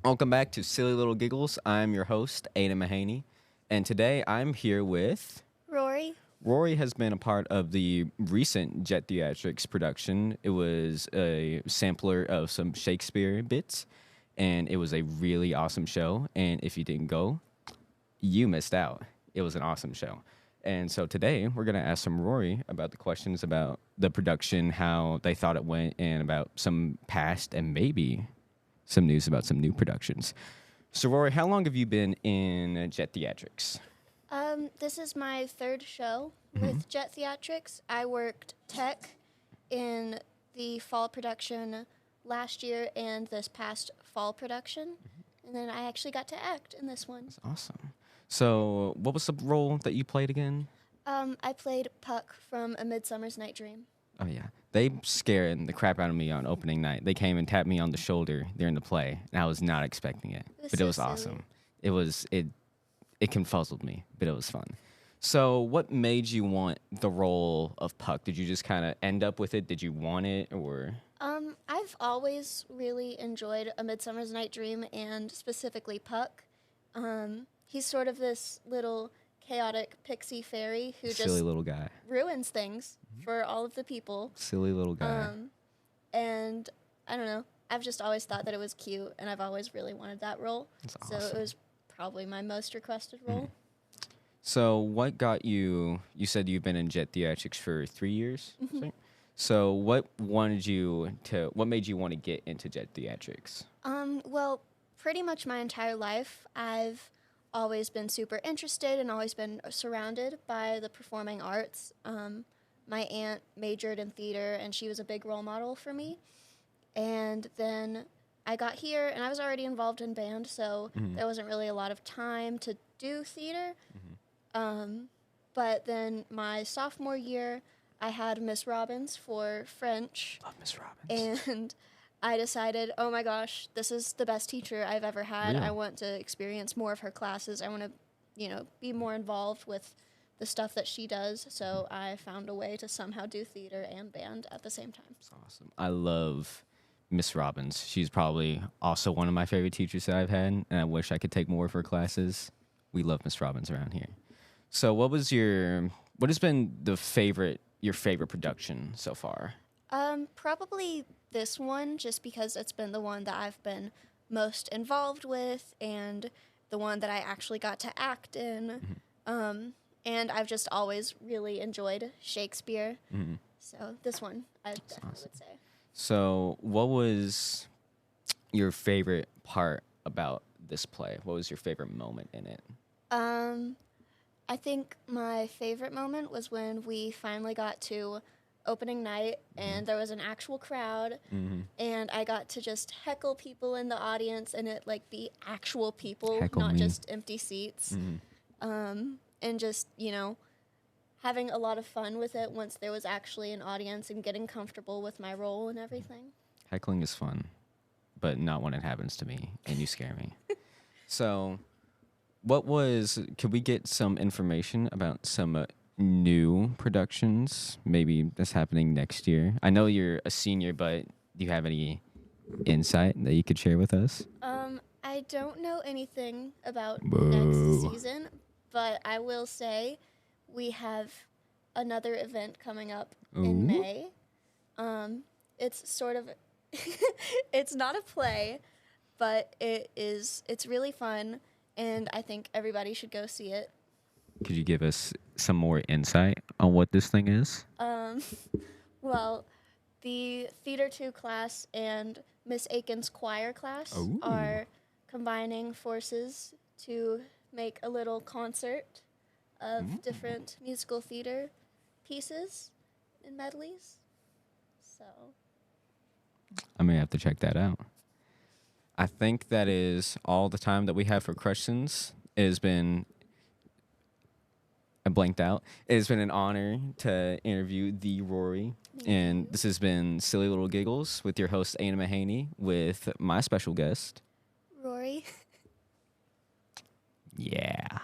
Welcome back to Silly Little Giggles. I'm your host, Ayden Mahaney, and today I'm here with Rori. Rori. Has been a part of the recent Jet Theatrix production. It was a sampler of some Shakespeare bits, and it was a really awesome show. And if you didn't go, you missed out. It was an awesome show. And so today we're going to ask some Rori about the questions about the production, how they thought it went, and about some past and maybe some news about some new productions. So, Rory, how long have you been in Jet Theatrix? This is my third show with Jet Theatrix. I worked tech in the fall production last year and this past fall production. And then I actually got to act in this one. That's awesome. So, what was the role that you played again? I played Puck from A Midsummer's Night Dream. Oh, yeah. They scared the crap out of me on opening night. They came and tapped me on the shoulder during the play, and I was not expecting it. But it was awesome. It confuzzled me, but it was fun. So what made you want the role of Puck? Did you just kind of end up with it? Did you want it, or? I've always really enjoyed A Midsummer's Night Dream, and specifically Puck. He's sort of this little chaotic pixie fairy who Silly little guy. ruins things for all of the people. Silly little guy. And I don't know. I've just always thought that it was cute, and I've always really wanted that role. That's So awesome. it was probably my most requested role. So what got you? You said you've been in Jet Theatrix for 3 years. Right? So what made you want to get into Jet Theatrix? Well, pretty much my entire life, I've always been super interested and always been surrounded by the performing arts. My aunt majored in theater, and she was a big role model for me. And then I got here, and I was already involved in band, so there wasn't really a lot of time to do theater. But then my sophomore year, I had Miss Robbins for French. Love Miss Robbins. And I decided, oh my gosh, this is the best teacher I've ever had. Really? I want to experience more of her classes. I want to, be more involved with the stuff that she does. So I found a way to somehow do theater and band at the same time. That's awesome. I love Miss Robbins. She's probably also one of my favorite teachers that I've had, and I wish I could take more of her classes. We love Miss Robbins around here. So what has been your favorite production so far? Probably this one, just because it's been the one that I've been most involved with and the one that I actually got to act in. And I've just always really enjoyed Shakespeare. So this one, I definitely would say. So what was your favorite part about this play? What was your favorite moment in it? I think my favorite moment was when we finally got to opening night and there was an actual crowd and I got to just heckle people in the audience and it be actual people, not just empty seats. And just, having a lot of fun with it once there was actually an audience and getting comfortable with my role and everything. Heckling is fun, but not when it happens to me and you scare me. So could we get some information about some new productions maybe that's happening next year? I know you're a senior, but do you have any insight that you could share with us? I don't know anything about Boo. next season, but I will say we have another event coming up in May. It's sort of, it's not a play, but it's really fun, and I think everybody should go see it. Could you give us some more insight on what this thing is? Well, the Theater 2 class and Miss Aiken's choir class Ooh. are combining forces to make a little concert of different musical theater pieces and medleys. So I may have to check that out. I think that is all the time that we have for questions. It has been I blanked out. It has been an honor to interview the Rori. And this has been Silly Little Giggles with your host, Ayden Mahaney, with my special guest. Rori. Yeah.